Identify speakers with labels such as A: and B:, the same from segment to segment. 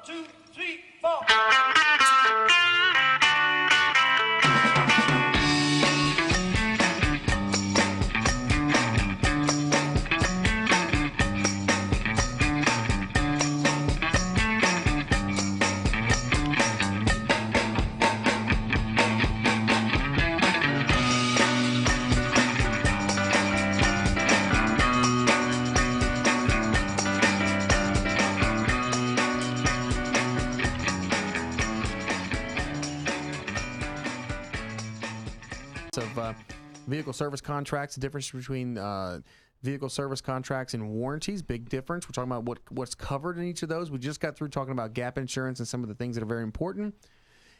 A: 2, 3, 4.
B: Of vehicle service contracts, the difference between vehicle service contracts and warranties, big difference. We're talking about what's covered in each of those. We just got through talking about gap insurance and some of the things that are very important.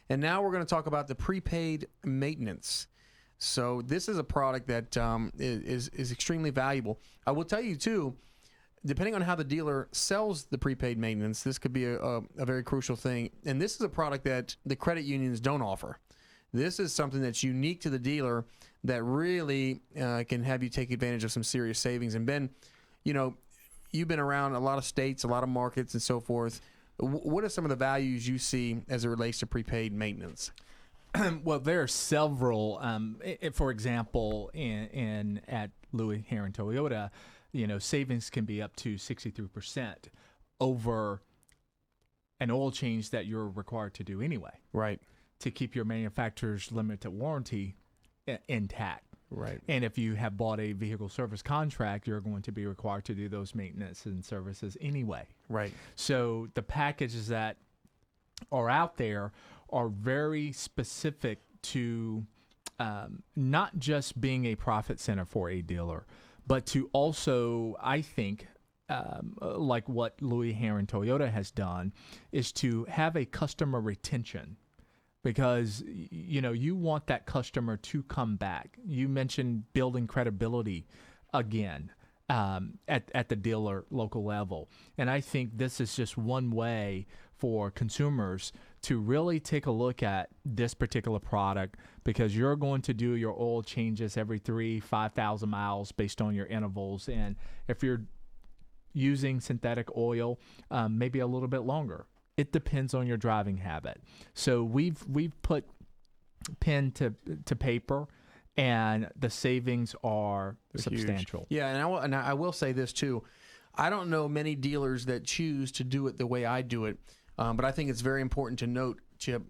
B: And now we're going to talk about the prepaid maintenance. So this is a product that is extremely valuable. I will tell you, too, depending on how the dealer sells the prepaid maintenance, this could be a very crucial thing. And this is a product that the credit unions don't offer. This is something that's unique to the dealer that really can have you take advantage of some serious savings. And Ben, you've been around a lot of states, a lot of markets and so forth. What are some of the values you see as it relates to prepaid maintenance?
C: Well, there are several. For example, at Louie Herron Toyota, savings can be up to 63% over an oil change that you're required to do anyway.
B: Right.
C: To keep your manufacturer's limited warranty intact.
B: Right.
C: And if you have bought a vehicle service contract, you're going to be required to do those maintenance and services anyway.
B: Right.
C: So the packages that are out there are very specific to not just being a profit center for a dealer, but to also, I think, like what Louie Herron Toyota has done, is to have a customer retention. Because, you want that customer to come back. You mentioned building credibility again at the dealer local level. And I think this is just one way for consumers to really take a look at this particular product, because you're going to do your oil changes every 5,000 miles based on your intervals. And if you're using synthetic oil, maybe a little bit longer. It depends on your driving habit. So we've put pen to paper, and the savings are substantial.
B: Huge. Yeah, and I will say this too. I don't know many dealers that choose to do it the way I do it, but I think it's very important to note, Chip,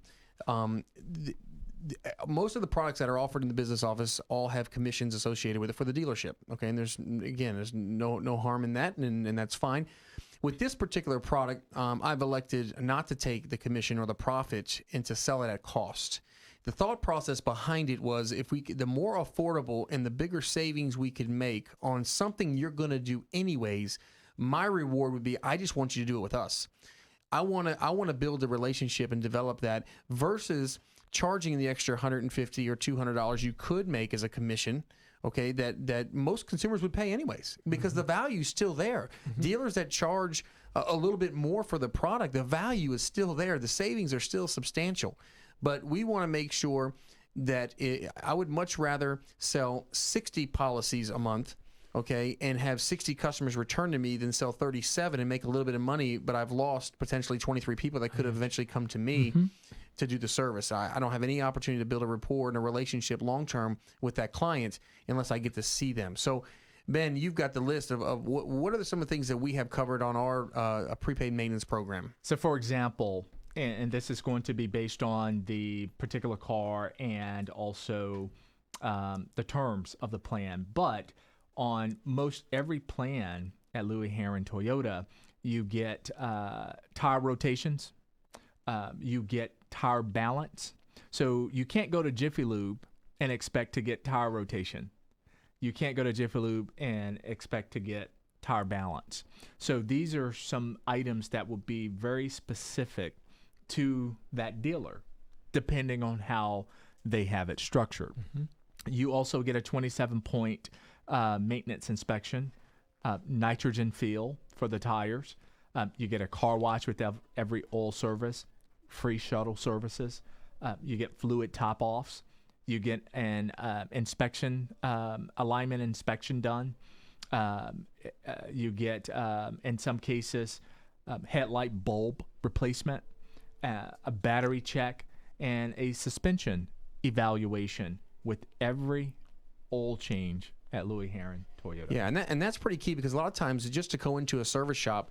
B: most of the products that are offered in the business office all have commissions associated with it for the dealership. Okay, and there's no harm in that, and that's fine. With this particular product, I've elected not to take the commission or the profit and to sell it at cost. The thought process behind it was, the more affordable and the bigger savings we could make on something you're going to do anyways, my reward would be, I just want you to do it with us. I want to build a relationship and develop that versus charging the extra $150 or $200 you could make as a commission. Okay, that most consumers would pay anyways, because the value is still there. Dealers that charge a little bit more for the product, the value is still there. The savings are still substantial. But we want to make sure that I would much rather sell 60 policies a month, okay, and have 60 customers return to me than sell 37 and make a little bit of money, but I've lost potentially 23 people that could have eventually come to me to do the service. I don't have any opportunity to build a rapport and a relationship long-term with that client unless I get to see them. So, Ben, you've got the list of what are some of the things that we have covered on our prepaid maintenance program?
C: So, for example, and this is going to be based on the particular car and also the terms of the plan, but on most every plan at Louie Herron Toyota, you get tire rotations, you get tire balance. So you can't go to Jiffy Lube and expect to get tire rotation. You can't go to Jiffy Lube and expect to get tire balance. So these are some items that will be very specific to that dealer, depending on how they have it structured. You also get a 27-point maintenance inspection, nitrogen feel for the tires. You get a car wash with every oil service, free shuttle services. You get fluid top-offs. You get an inspection, alignment inspection done. You get, in some cases, headlight bulb replacement, a battery check, and a suspension evaluation with every oil change at Louie Herron Toyota.
B: Yeah, and that's pretty key, because a lot of times just to go into a service shop,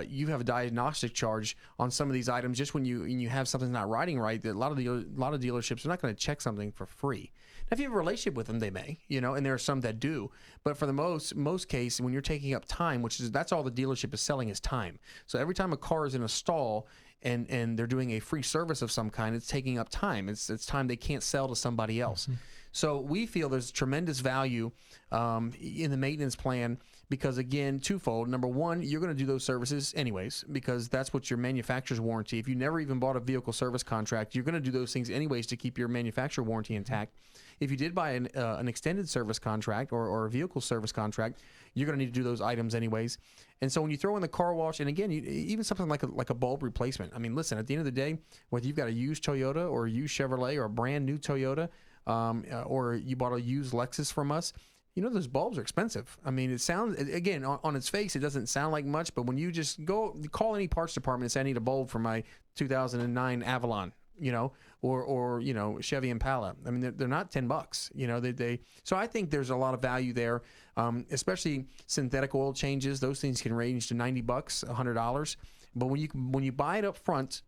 B: you have a diagnostic charge on some of these items. Just when you have something not riding right, that a lot of dealerships are not going to check something for free. Now, if you have a relationship with them, they may, and there are some that do. But for the most case, when you're taking up time, that's all the dealership is selling is time. So every time a car is in a stall and they're doing a free service of some kind, it's taking up time. It's time they can't sell to somebody else. Mm-hmm. So we feel there's tremendous value in the maintenance plan, because, again, twofold. Number one, you're going to do those services anyways, because that's what your manufacturer's warranty. If you never even bought a vehicle service contract, you're going to do those things anyways to keep your manufacturer warranty intact. If you did buy an extended service contract or a vehicle service contract, you're going to need to do those items anyways. And so when you throw in the car wash, and again, even something like a bulb replacement. I mean, listen, at the end of the day, whether you've got a used Toyota or a used Chevrolet or a brand new Toyota, or you bought a used Lexus from us, those bulbs are expensive. I mean, it sounds, again, on its face, it doesn't sound like much, but when you just go call any parts department and say, I need a bulb for my 2009 Avalon, or Chevy Impala. I mean, they're not $10. So I think there's a lot of value there, especially synthetic oil changes. Those things can range to $90, $100. But when you buy it up front,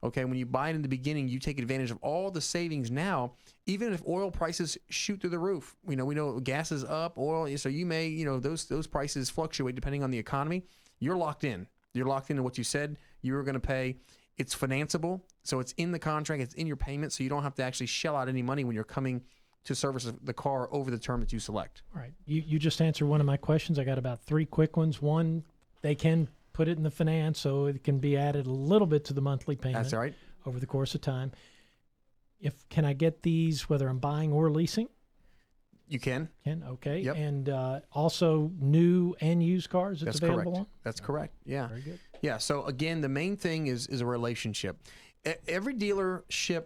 B: okay, when you buy it in the beginning, you take advantage of all the savings now, even if oil prices shoot through the roof. We know gas is up, oil, so you may, those prices fluctuate depending on the economy. You're locked in. You're locked into what you said you were going to pay. It's financeable, so it's in the contract, it's in your payment, so you don't have to actually shell out any money when you're coming to service the car over the term that you select.
A: All right. You just answered one of my questions. I got about 3 quick ones. One, they can put it in the finance, so it can be added a little bit to the monthly payment.
B: That's right.
A: Over the course of time. Can I get these whether I'm buying or leasing?
B: You can.
A: Okay.
B: Yep.
A: And also new and used cars it's available on?
B: That's correct. Yeah.
A: Very good.
B: Yeah. So again, the main thing is a relationship. Every dealership,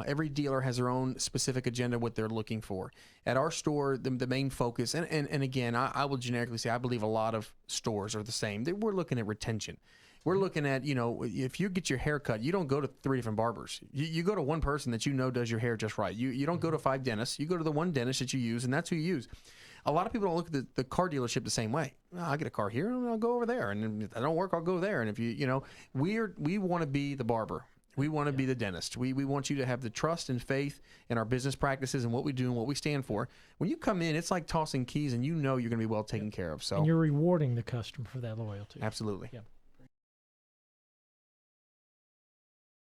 B: every dealer has their own specific agenda, what they're looking for. At our store, the main focus, and again, I will generically say I believe a lot of stores are the same. We're looking at retention. We're looking at, if you get your hair cut, you don't go to 3 different barbers. You go to one person that does your hair just right. You don't go to 5 dentists. You go to the one dentist that you use, and that's who you use. A lot of people don't look at the car dealership the same way. I get a car here, and I'll go over there. And if I don't work, I'll go there. And if we want to be the barber. We want to be the dentist. We want you to have the trust and faith in our business practices and what we do and what we stand for. When you come in, it's like tossing keys, and you're going to be well taken care of. So,
A: and you're rewarding the customer for that loyalty.
B: Absolutely.
A: Yeah.